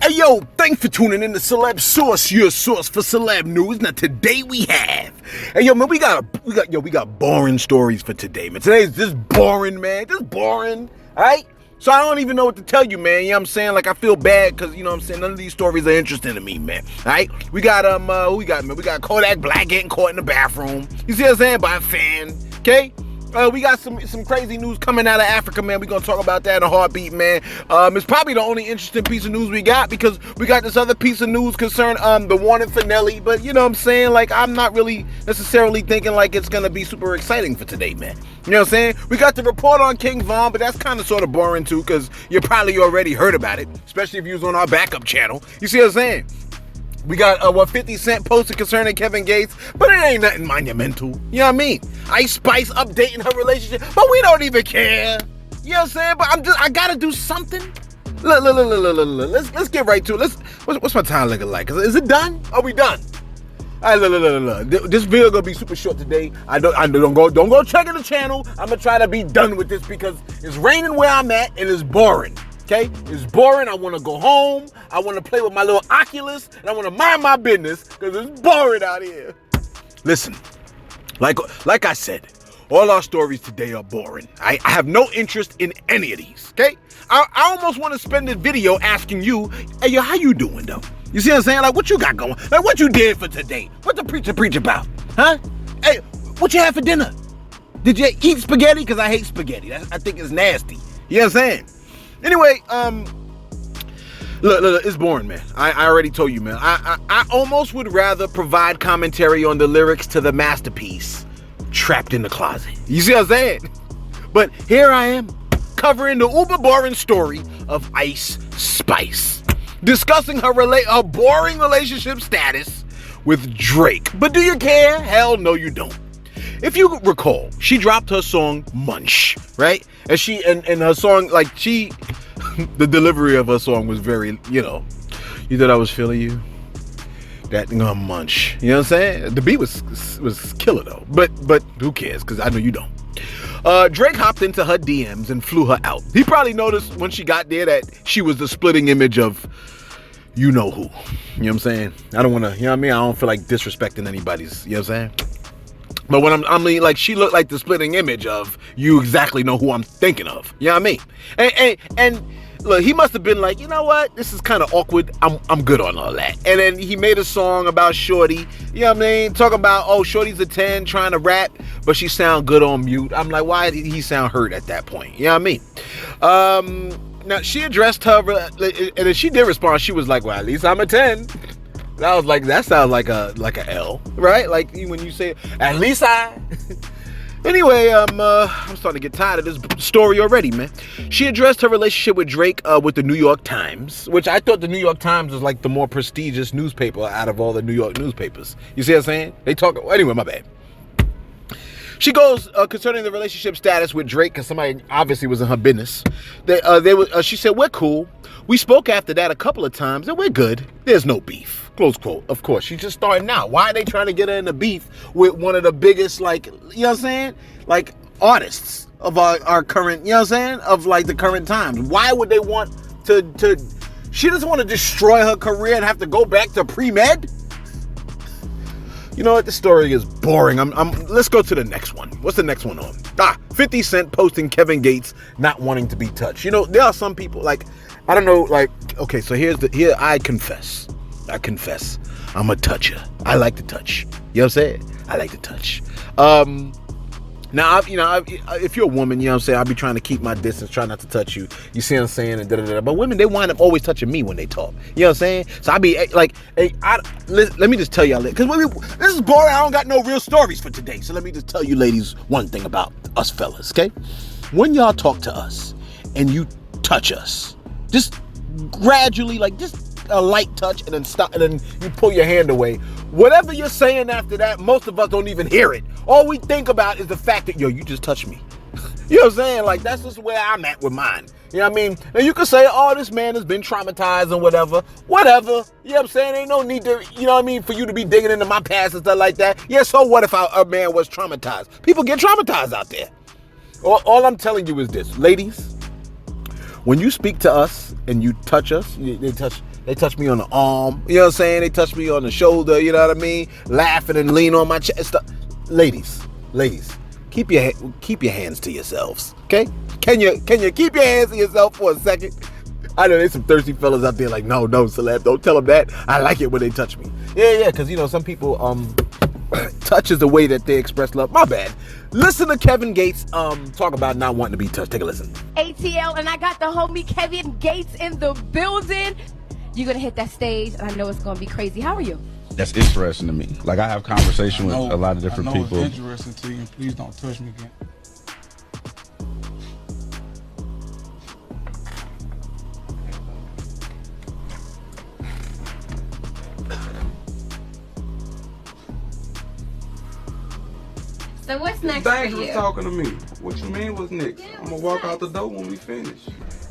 Hey yo, thanks for tuning in to Celebs Source, your source for celeb news. Now today we have, hey yo man, we got boring stories for today, man. Today's just boring, man. Just boring. Alright? So I don't even know what to tell you, man. You know what I'm saying? Like I feel bad because you know what I'm saying, none of these stories are interesting to me, man. Alright? We got who we got, man? We got Kodak Black getting caught in the bathroom. You see what I'm saying? By a fan. Okay? We got some crazy news coming out of Africa, man. We're going to talk about that in a heartbeat, man. It's probably the only interesting piece of news we got because we got this other piece of news concerning the warning for Nęlly. But you know what I'm saying? Like, I'm not really necessarily thinking like it's going to be super exciting for today, man. You know what I'm saying? We got the report on KįngVon, but that's kind of sort of boring too because you probably already heard about it, especially if you was on our backup channel. You see what I'm saying? We got what 50 Cent posted concerning Kevin Gates, but it ain't nothing monumental. You know what I mean? Ice Spice updating her relationship, but we don't even care. You know what I'm saying? But I gotta do something. Look. Let's get right to it. What's my time looking like? Is it done? Are we done? All right, look. This video gonna be super short today. Don't go checking the channel. I'm gonna try to be done with this because it's raining where I'm at and it's boring. Okay, it's boring. I want to go home. I want to play with my little Oculus, and I want to mind my business because it's boring out here. Listen, like I said, all our stories today are boring. I have no interest in any of these. Okay, I almost want to spend this video asking you, hey yo, how you doing though? You see what I'm saying? Like, what you got going? Like, what you did for today? What the preacher preach about? Huh? Hey, what you had for dinner? Did you eat spaghetti? Because I hate spaghetti. I think it's nasty. You know what I'm saying? Anyway, look, it's boring, man. I already told you, man. I almost would rather provide commentary on the lyrics to the masterpiece, Trapped in the Closet. You see what I'm saying? But here I am, covering the uber boring story of Ice Spice, discussing her boring relationship status with Drake. But do you care? Hell no, you don't. If you recall, she dropped her song Munch, right? And her song, like the delivery of her song was very, you thought I was feeling you? That Munch. You know what I'm saying? The beat was killer though. But who cares? Because I know you don't. Drake hopped into her DMs and flew her out. He probably noticed when she got there that she was the splitting image of you know who. You know what I'm saying? I don't want to, you know what I mean? I don't feel like disrespecting anybody's, you know what I'm saying? But when I mean, like, she looked like the splitting image of you exactly know who I'm thinking of. You know what I mean? And look, he must have been like, you know what? This is kind of awkward. I'm good on all that. And then he made a song about Shorty. You know what I mean? Talking about, oh, Shorty's a 10 trying to rap, but she sound good on mute. I'm like, why did he sound hurt at that point? You know what I mean? Now, she addressed her, and then she did respond. She was like, well, at least I'm a 10. And I was like, that sounds like a L, right? Like when you say, at least I. Anyway, I'm starting to get tired of this story already, man. She addressed her relationship with Drake with the New York Times, which I thought the New York Times was like the more prestigious newspaper out of all the New York newspapers. You see what I'm saying? They talk. Anyway, my bad. She goes concerning the relationship status with Drake, because somebody obviously was in her business. She said, we're cool. We spoke after that a couple of times, and we're good. There's no beef. Close quote. Of course, she's just starting out. Why are they trying to get her in the beef with one of the biggest, like, you know what I'm saying? Like, artists of our current, you know what I'm saying? Of, like, the current times. Why would they want to she doesn't want to destroy her career and have to go back to pre-med? You know what? This story is boring. Let's go to the next one. What's the next one on? 50 Cent posting Kevin Gates not wanting to be touched. You know, there are some people, like, I don't know, like, okay, so here I confess. I'm a toucher. I like to touch. You know what I'm saying? I like to touch. Now, if you're a woman, you know what I'm saying, I'll be trying to keep my distance, try not to touch you. You see what I'm saying? And da-da-da. But women, they wind up always touching me when they talk. You know what I'm saying? So I be like, hey, let me just tell y'all, because this is boring. I don't got no real stories for today. So let me just tell you ladies one thing about us fellas, okay? When y'all talk to us and you touch us, just gradually, like, just a light touch and then stop, and then you pull your hand away. Whatever you're saying after that, most of us don't even hear it. All we think about is the fact that, yo, you just touched me. You know what I'm saying? Like, that's just where I'm at with mine. You know what I mean? And you can say, oh, this man has been traumatized and whatever. Whatever. You know what I'm saying? Ain't no need to, you know what I mean, for you to be digging into my past and stuff like that. Yeah, so what if a man was traumatized? People get traumatized out there. All I'm telling you is this. Ladies, when you speak to us and you touch us, they touch They touch me on the arm. You know what I'm saying? They touch me on the shoulder. You know what I mean? Laughing and lean on my chest. Ladies, keep your hands to yourselves. Okay? Can you keep your hands to yourself for a second? I know there's some thirsty fellas out there like, no, celeb, don't tell them that. I like it when they touch me. Yeah, because, some people, touch is the way that they express love. My bad. Listen to Kevin Gates talk about not wanting to be touched. Take a listen. ATL, and I got the homie Kevin Gates in the building. You're going to hit that stage, and I know it's going to be crazy. How are you? That's interesting to me. Like, I have conversation with a lot of different people. It's interesting to you, and please don't touch me again. So what's next Thanks for you? for talking to me. What you mean what's next? I'm gonna walk out the door when we finish.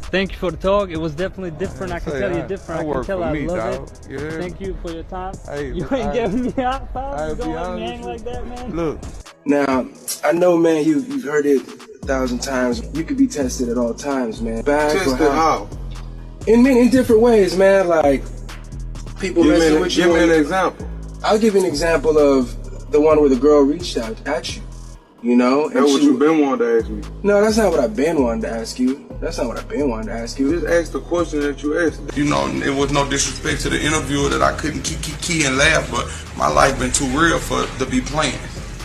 Thank you for the talk. It was definitely different. I can tell you're different. I can tell I love it. Yeah. Thank you for your time. Hey, you ain't giving me out, pal. You don't let me hang like that, man. Look. Now, I know, man, you've heard it 1,000 times. You could be tested at all times, man. Tested how? In different ways, man. Like, people messing with you. Give me an example. I'll give you an example of the one where the girl reached out at you. That's what you've been wanting to ask me. No, that's not what I've been wanting to ask you. Just ask the question that you asked. It was no disrespect to the interviewer that I couldn't key and laugh, but my life been too real to be playing.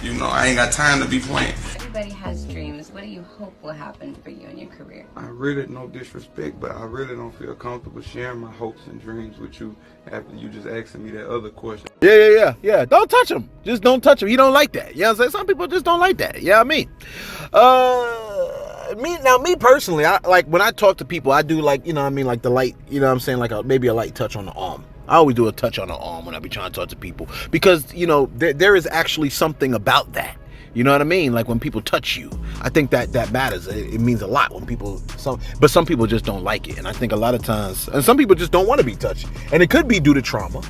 I ain't got time to be playing. Everybody has dreams. What do you hope will happen for you in your career? I really, no disrespect, but I really don't feel comfortable sharing my hopes and dreams with you after you just asking me that other question. Yeah. Don't touch him. Just don't touch him. He don't like that. You know what I'm saying? Some people just don't like that. Yeah, you know what I mean? Me personally, I like when I talk to people, I do like, like the light, like maybe a light touch on the arm. I always do a touch on the arm when I be trying to talk to people because, there is actually something about that. You know what I mean? Like when people touch you, I think that matters. It means a lot when but some people just don't like it. And I think a lot of times, and some people just don't want to be touched. And it could be due to trauma.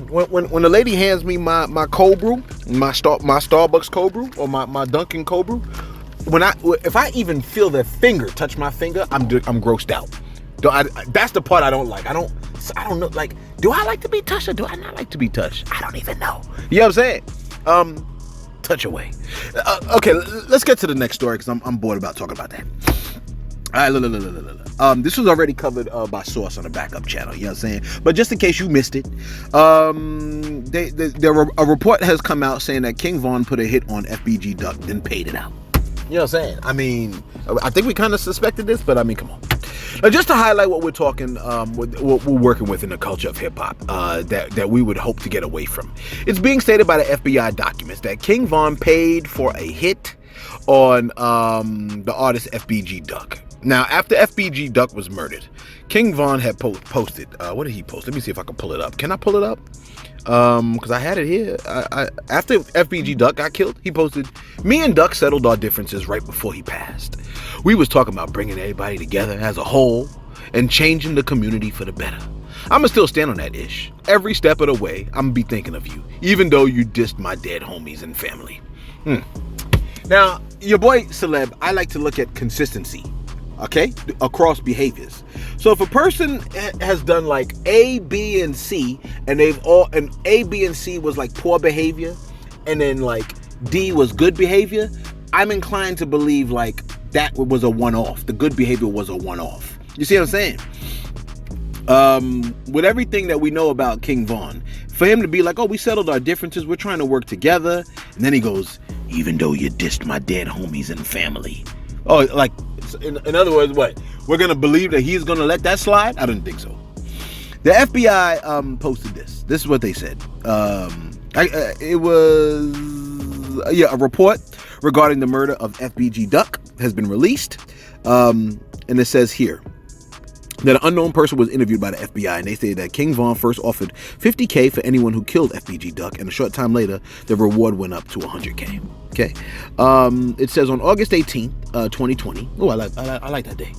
When a lady hands me my cold brew, my Starbucks cold brew or my Dunkin' cold brew, if I even feel their finger touch my finger, I'm grossed out. That's the part I don't like. I don't know. Like, do I like to be touched or do I not like to be touched? I don't even know. You know what I'm saying? Touch away. Okay, let's get to the next story because I'm bored about talking about that. All right, look. This was already covered by Source on the backup channel. You know what I'm saying? But just in case you missed it, a report has come out saying that KįngVon put a hit on FBG Duck, then paid it out. You know what I'm saying? I mean, I think we kind of suspected this, but I mean, come on. Just to highlight what we're talking, what we're working with in the culture of hip hop, that we would hope to get away from. It's being stated by the FBI documents that KįngVon paid for a hit on the artist FBG Duck. Now, after FBG Duck was murdered, KįngVon had posted. What did he post? Let me see if I can pull it up. Can I pull it up? Because I had it here. After FBG Duck got killed, he posted, "Me and Duck settled our differences right before he passed. We was talking about bringing everybody together as a whole and changing the community for the better. I'ma still stand on that ish. Every step of the way, I'ma be thinking of you, even though you dissed my dead homies and family." Now, your boy Celeb, I like to look at consistency, okay, across behaviors. So if a person has done like A, B, and C, and and A, B, and C was like poor behavior, and then like D was good behavior, I'm inclined to believe like that was a one-off. The good behavior was a one-off. You see what I'm saying? With everything that we know about KįngVon, for him to be like, "Oh, we settled our differences, we're trying to work together," and then he goes, "Even though you dissed my dead homies and family." Oh, like, in other words, what? We're going to believe that he's going to let that slide? I didn't think so. The FBI posted this. This is what they said. It was a report regarding the murder of FBG Duck has been released. And it says here that an unknown person was interviewed by the FBI, and they stated that KįngVon first offered $50K for anyone who killed FBG Duck, and a short time later, the reward went up to $100K. Okay. It says on August 18th, 2020. Oh, I like that day.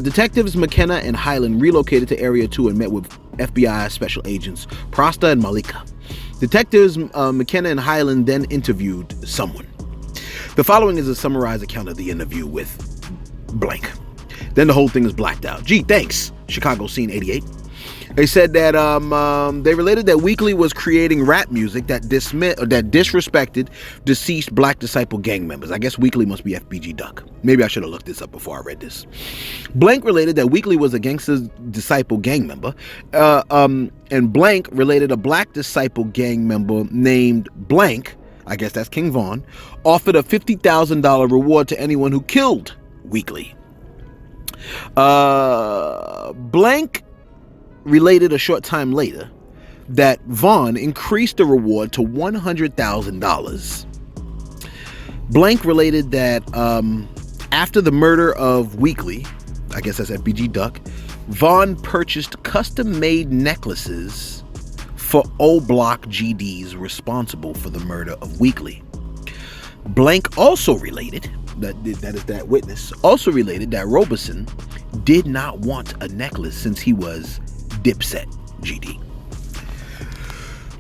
Detectives McKenna and Highland relocated to Area 2 and met with FBI Special Agents Prosta and Malika. Detectives McKenna and Highland then interviewed someone. The following is a summarized account of the interview with blank. Then the whole thing is blacked out. Gee, thanks. Chicago Scene 88. They said that they related that Weekly was creating rap music that disrespected deceased Black Disciple gang members. I guess Weekly must be FBG Duck. Maybe I should have looked this up before I read this. Blank related that Weekly was a Gangsta Disciple gang member. And Blank related a Black Disciple gang member named Blank, I guess that's KįngVon, offered a $50,000 reward to anyone who killed Weekly. Blank related a short time later that Vaughn increased the reward to $100,000. Blank related that after the murder of Weekly, I guess that's FBG Duck, Vaughn purchased custom-made necklaces for O-Block GDs responsible for the murder of Weekly. Blank also related, that is that witness, also related that Robeson did not want a necklace since he was Dipset GD.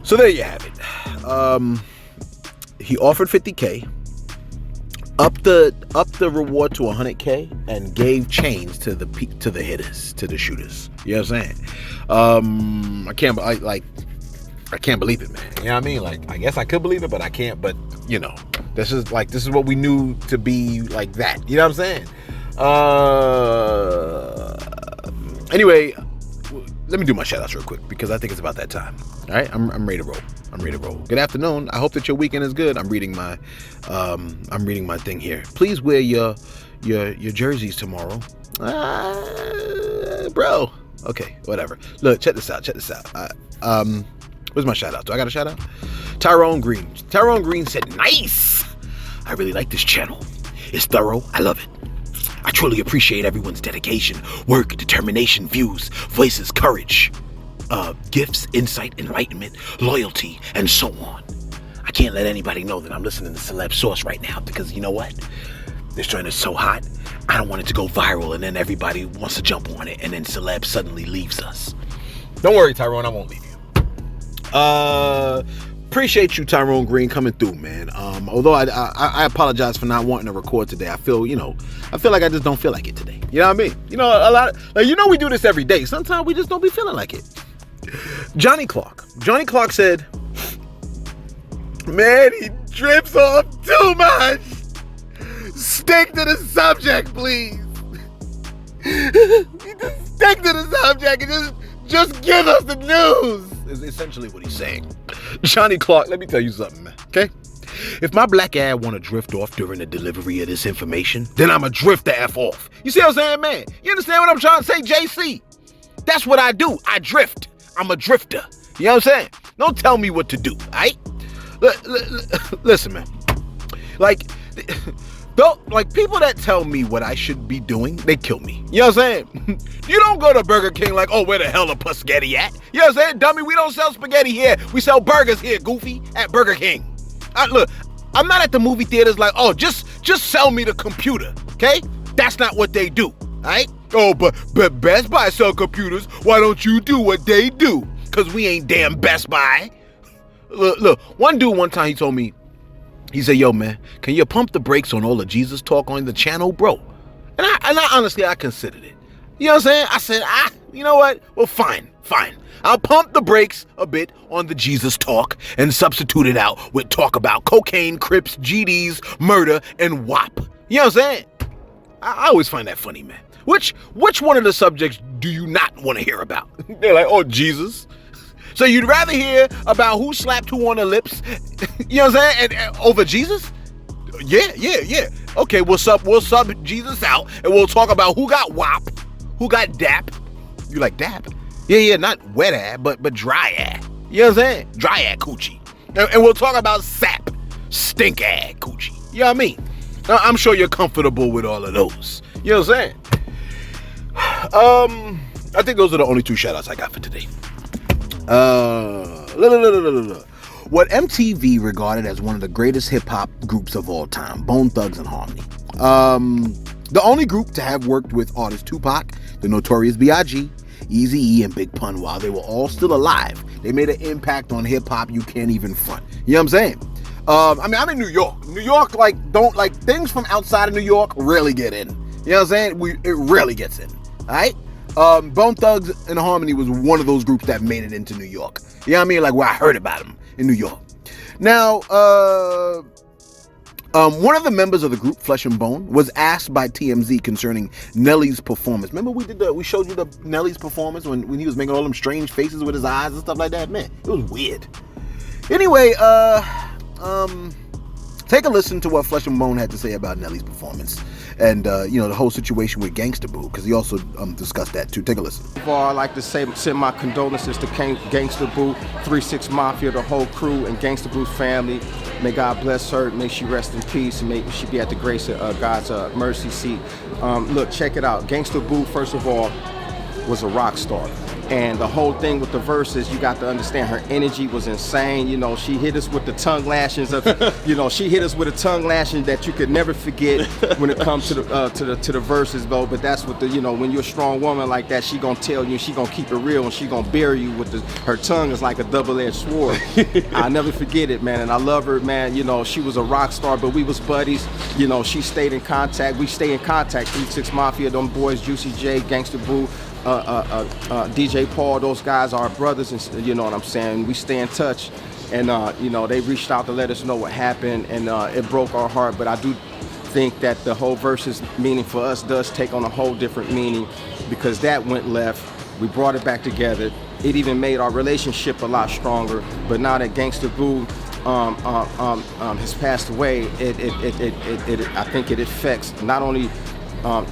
So there you have it. He offered $50K, upped the reward to $100K, and gave chains to the hitters, to the shooters. You know what I'm saying? I can't believe it, man. You know what I mean? Like, I guess I could believe it, but I can't. But you know, this is what we knew to be like that. You know what I'm saying? Anyway. Let me do my shout outs real quick because I think it's about that time. All right, I'm ready to roll. Good afternoon. I hope that your weekend is good. I'm reading my thing here. Please wear your jerseys tomorrow, bro. Okay, whatever. Look, check this out. Where's my shout out? Do I got a shout out? Tyrone Green. Tyrone Green said, "Nice. I really like this channel. It's thorough. I love it. I truly appreciate everyone's dedication, work, determination, views, voices, courage, gifts, insight, enlightenment, loyalty, and so on. I can't let anybody know that I'm listening to Celebs Source right now because you know what? This joint is so hot, I don't want it to go viral and then everybody wants to jump on it and then Celebs suddenly leaves us. Don't worry, Tyrone, I won't leave you. Appreciate you, Tyrone Green, coming through, man. Although I apologize for not wanting to record today. I feel like I just don't feel like it today. You know what I mean? You know, a lot we do this every day. Sometimes we just don't be feeling like it. Johnny Clark said, "Man, he drips off too much. Stick to the subject, please. Stick to the subject and just give us the news." Is essentially what he's saying. Johnny Clark, let me tell you something, man. Okay? If my black ass want to drift off during the delivery of this information, then I'm a drift the F off. You see what I'm saying, man? You understand what I'm trying to say, JC? That's what I do. I drift. I'm a drifter. You know what I'm saying? Don't tell me what to do, all right? Listen, man. Like people that tell me what I should be doing, they kill me. You know what I'm saying? You don't go to Burger King like, oh, where the hell the spaghetti at? You know what I'm saying? Dummy, we don't sell spaghetti here. We sell burgers here, goofy, at Burger King. Look, I'm not at the movie theaters like, oh, just sell me the computer, okay? That's not what they do, all right? Oh, but Best Buy sell computers. Why don't you do what they do? Because we ain't damn Best Buy. Look, one dude one time, he told me, he said, "Yo, man, can you pump the brakes on all the Jesus talk on the channel, bro?" And I honestly, I considered it. You know what I'm saying? I said, you know what? Well, fine. I'll pump the brakes a bit on the Jesus talk and substitute it out with talk about cocaine, Crips, GDs, murder, and WAP. You know what I'm saying? I always find that funny, man. Which one of the subjects do you not want to hear about? They're like, oh, Jesus. So you'd rather hear about who slapped who on the lips, you know what I'm saying, and over Jesus? Yeah. Okay, we'll sub Jesus out, and we'll talk about who got WAP, who got DAP. You like DAP? Yeah, not wet ass, but dry ass. You know what I'm saying? Dry ass coochie. And we'll talk about SAP, stink ass coochie. You know what I mean? Now, I'm sure you're comfortable with all of those. You know what I'm saying? I think those are the only two shout-outs I got for today. What MTV regarded as one of the greatest hip-hop groups of all time, Bone Thugs and Harmony. The only group to have worked with artists Tupac, the Notorious B.I.G., Eazy-E, and Big Pun while they were all still alive. They made an impact on hip-hop you can't even front. You know what I'm saying? I'm in New York. New York, things from outside of New York rarely get in. You know what I'm saying? It rarely gets in. All right? Bone Thugs and Harmony was one of those groups that made it into New York. You know what I mean? Like where I heard about them in New York. Now, one of the members of the group, FleshNBone, was asked by TMZ concerning Nęlly's performance. Remember we showed you the Nęlly's performance when he was making all them strange faces with his eyes and stuff like that? Man, it was weird. Anyway, take a listen to what FleshNBone had to say about Nęlly's performance and, the whole situation with Gangsta Boo, because he also discussed that too. Take a listen. First of all, I'd like to send my condolences to Gangsta Boo, 3-6 Mafia, the whole crew, and Gangsta Boo's family. May God bless her, may she rest in peace, and may she be at the grace of God's mercy seat. Look, check it out. Gangsta Boo, first of all, was a rock star. And the whole thing with the verses, you got to understand her energy was insane. You know, she hit us with the tongue lashings of, she hit us with a tongue lashing that you could never forget when it comes to the verses, though. But that's what when you're a strong woman like that, she gonna tell you, she gonna keep it real, and she gonna bury you with her tongue is like a double-edged sword. I'll never forget it, man. And I love her, man. She was a rock star, but we was buddies. She stayed in contact. We stay in contact. 3-6 Mafia, them boys, Juicy J, Gangsta Boo, DJ Paul, those guys are our brothers, and you know what I'm saying. We stay in touch, and they reached out to let us know what happened, and it broke our heart. But I do think that the whole versus meaning for us does take on a whole different meaning, because that went left. We brought it back together. It even made our relationship a lot stronger. But now that Gangsta Boo has passed away, I think it affects not only the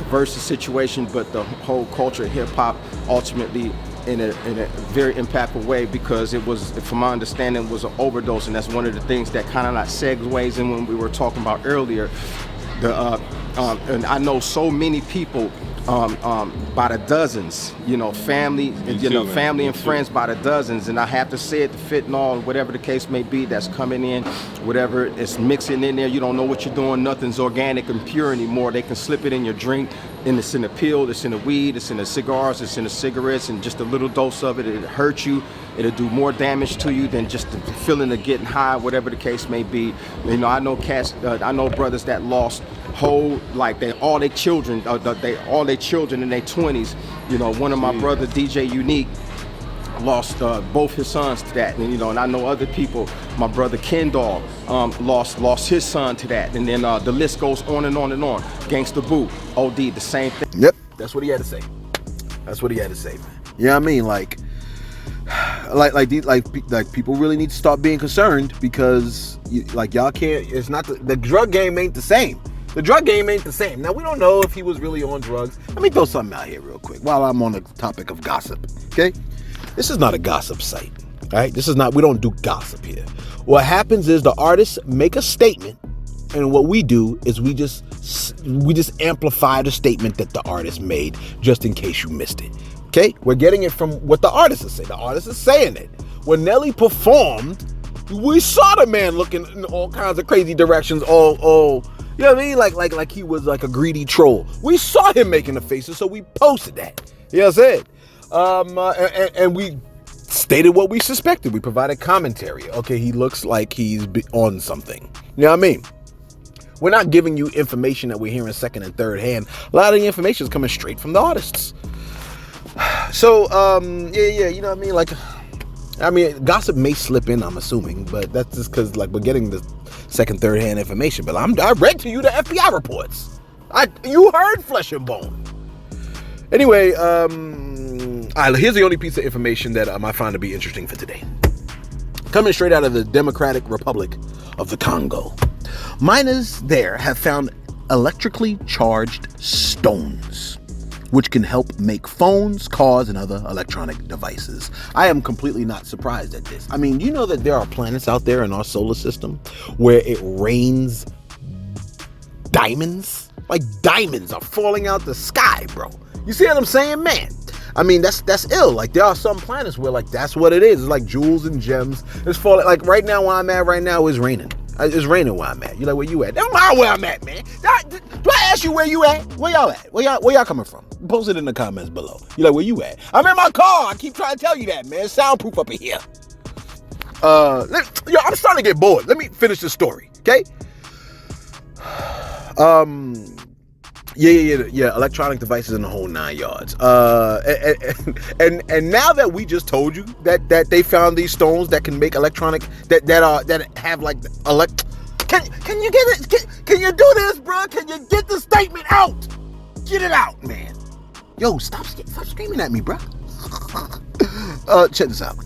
versus situation, but the whole culture of hip-hop ultimately in a very impactful way, because it was, from my understanding, was an overdose, and that's one of the things that kind of like segues in when we were talking about earlier. And I know so many people by the dozens, family, family and friends by the dozens, and I have to say it, the fentanyl, whatever the case may be, that's coming in, whatever it's mixing in there, you don't know what you're doing, nothing's organic and pure anymore. They can slip it in your drink, and it's in the pill, it's in the weed, it's in the cigars, it's in the cigarettes, and just a little dose of it, it'll hurt you, it'll do more damage to you than just the feeling of getting high, whatever the case may be. I know cats, I know brothers that lost all their children in their 20s. One of my brother, DJ Unique, lost both his sons to that, and and I know other people. My brother Ken Dog lost his son to that, and then the list goes on and on and on. Gangsta Boo, OD, the same thing. Yep, that's what he had to say. That's what he had to say, man. You know what I mean? Like people really need to start being concerned, because y'all can't. It's not the drug game ain't the same. The drug game ain't the same. Now, we don't know if he was really on drugs. Let me throw something out here real quick while I'm on the topic of gossip, okay? This is not a gossip site, all right? We don't do gossip here. What happens is the artists make a statement, and what we do is we just amplify the statement that the artist made, just in case you missed it, okay? We're getting it from what the artist is saying. The artist is saying it. When Nęlly performed, we saw the man looking in all kinds of crazy directions, all you know what I mean? Like he was like a greedy troll. We saw him making the faces, so we posted that. You know what I'm saying? And we stated what we suspected. We provided commentary. Okay, he looks like he's on something. You know what I mean? We're not giving you information that we're hearing second and third hand. A lot of the information is coming straight from the artists. So, you know what I mean? Gossip may slip in, I'm assuming, but that's just because we're getting the second, third hand information. But I read to you the FBI reports. You heard FleshNBone. Anyway, here's the only piece of information that I find to be interesting for today. Coming straight out of the Democratic Republic of the Congo, miners there have found electrically charged stones, which can help make phones, cars, and other electronic devices. I am completely not surprised at this. I mean, you know that there are planets out there in our solar system where it rains diamonds? Like diamonds are falling out the sky, bro. You see what I'm saying, man? I mean, that's ill. Like, there are some planets where that's what it is. It's like jewels and gems. It's falling. Like right now, where I'm at right now, it's raining. It's raining where I'm at. You're like, where you at? That's not where I'm at, man. Do I ask you where you at? Where y'all at? Where y'all coming from? Post it in the comments below. You're like, where you at? I'm in my car. I keep trying to tell you that, man. It's soundproof up in here. I'm starting to get bored. Let me finish the story, okay? Yeah. Electronic devices in the whole 9 yards. And now that we just told you that they found these stones that can make electronic that have like Can you get it? Can you do this, bro? Can you get the statement out? Get it out, man. Yo, stop screaming at me, bro. Check this out.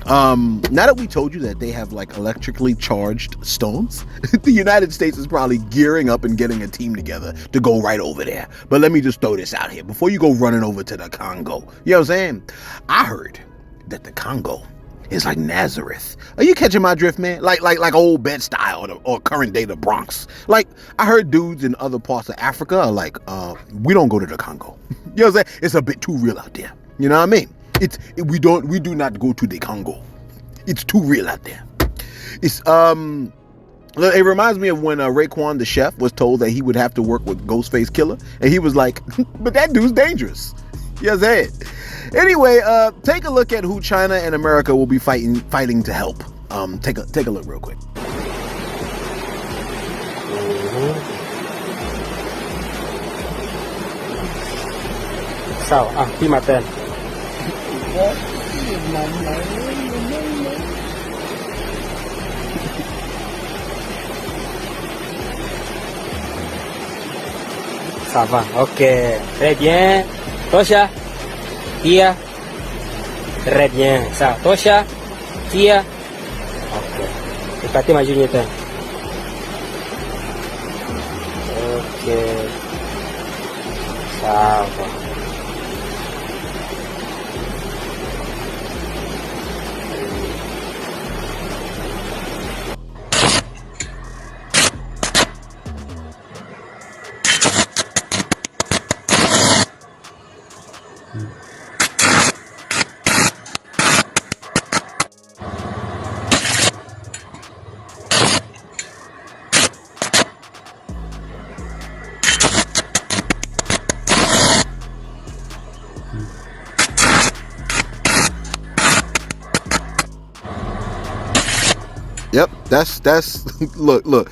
Now that we told you that they have like electrically charged stones, the United States is probably gearing up and getting a team together to go right over there. But let me just throw this out here before you go running over to the Congo. You know what I'm saying? I heard that the Congo is like Nazareth. Are you catching my drift, man? Like old Bed-Stuy or current day the Bronx. Like, I heard dudes in other parts of Africa are like, we don't go to the Congo. You know what I'm saying? It's a bit too real out there. You know what I mean? We do not go to the Congo. It's too real out there. It reminds me of when Raekwon the chef was told that he would have to work with Ghostface Killer, and he was like, but that dude's dangerous. You know what I'm saying? Anyway, take a look at who China and America will be fighting to help. Take a look real quick. Sao? Khi mà tên. Ça va, ok, très bien. Tosha, Tia, très bien. Ça, Tosha, Tia, ok. Ikati maju nyata. Ok, ça va. Yep, that's look.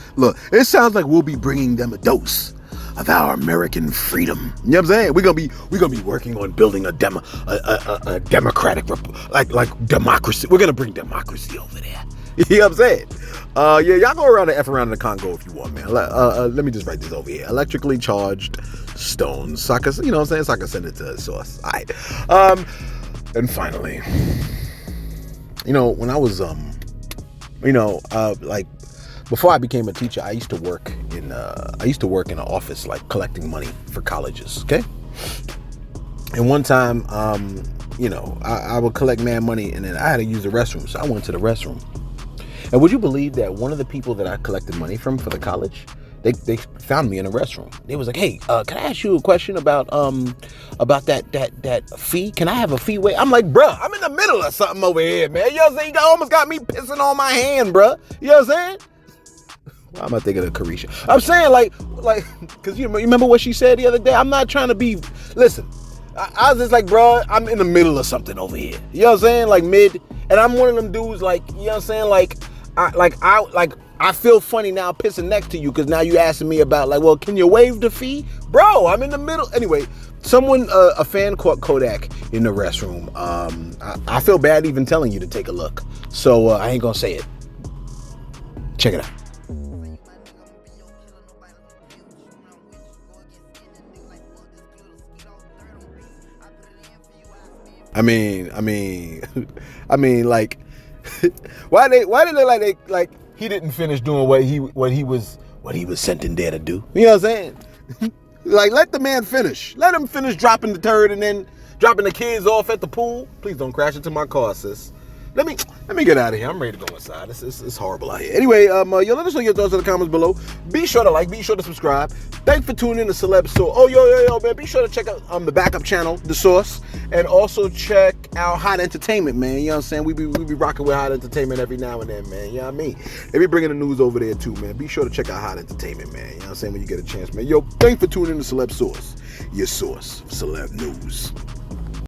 It sounds like we'll be bringing them a dose of our American freedom. You know what I'm saying? We're gonna be working on building a democratic like democracy. We're gonna bring democracy over there. You know what I'm saying? Yeah, y'all go around and F around in the Congo if you want, man. Let me just write this over here. Electrically charged stones. So I can, you know what I'm saying? So I can send it to the source. All right. And finally, you know, when I was like before I became a teacher, I used to work in an office, like collecting money for colleges. Okay. And one time, I would collect mad money, and then I had to use the restroom, so I went to the restroom. And would you believe that one of the people that I collected money from for the college, they found me in a restroom. They was like, "Hey, can I ask you a question about that fee? Can I have a fee waiver?" I'm like, "Bruh, I'm in the middle of something over here, man. You know what I'm saying? You almost got me pissing on my hand, bruh. You know what I'm saying?" Why am I thinking of Carisha? I'm saying like, because you remember what she said the other day? I'm not trying to be. Listen, I was just like, bruh, I'm in the middle of something over here. You know what I'm saying? Like mid, and I'm one of them dudes. Like, you know what I'm saying? I feel funny now pissing next to you because now you asking me about like, well, can you waive the fee? Bro, I'm in the middle. Anyway, a fan caught Kodak in the restroom. I feel bad even telling you to take a look. So I ain't gonna say it. Check it out. I mean, like, why did they like he didn't finish doing what he was sent in there to do? You know what I'm saying? Like, let the man finish. Let him finish dropping the turd and then dropping the kids off at the pool. Please don't crash into my car, sis. Let me get out of here. I'm ready to go inside. It's horrible out here. Anyway, yo, let us know your thoughts in the comments below. Be sure to like, be sure to subscribe. Thanks for tuning in to Celebs. So, yo, man, be sure to check out the backup channel, The Source, and also check out Hot Entertainment, man. You know what I'm saying? We be rocking with Hot Entertainment every now and then, man. You know what I mean? They be bringing the news over there too, man. Be sure to check out Hot Entertainment, man. You know what I'm saying? When you get a chance, man. Yo, thanks for tuning in to Celeb Source, your source for celeb news.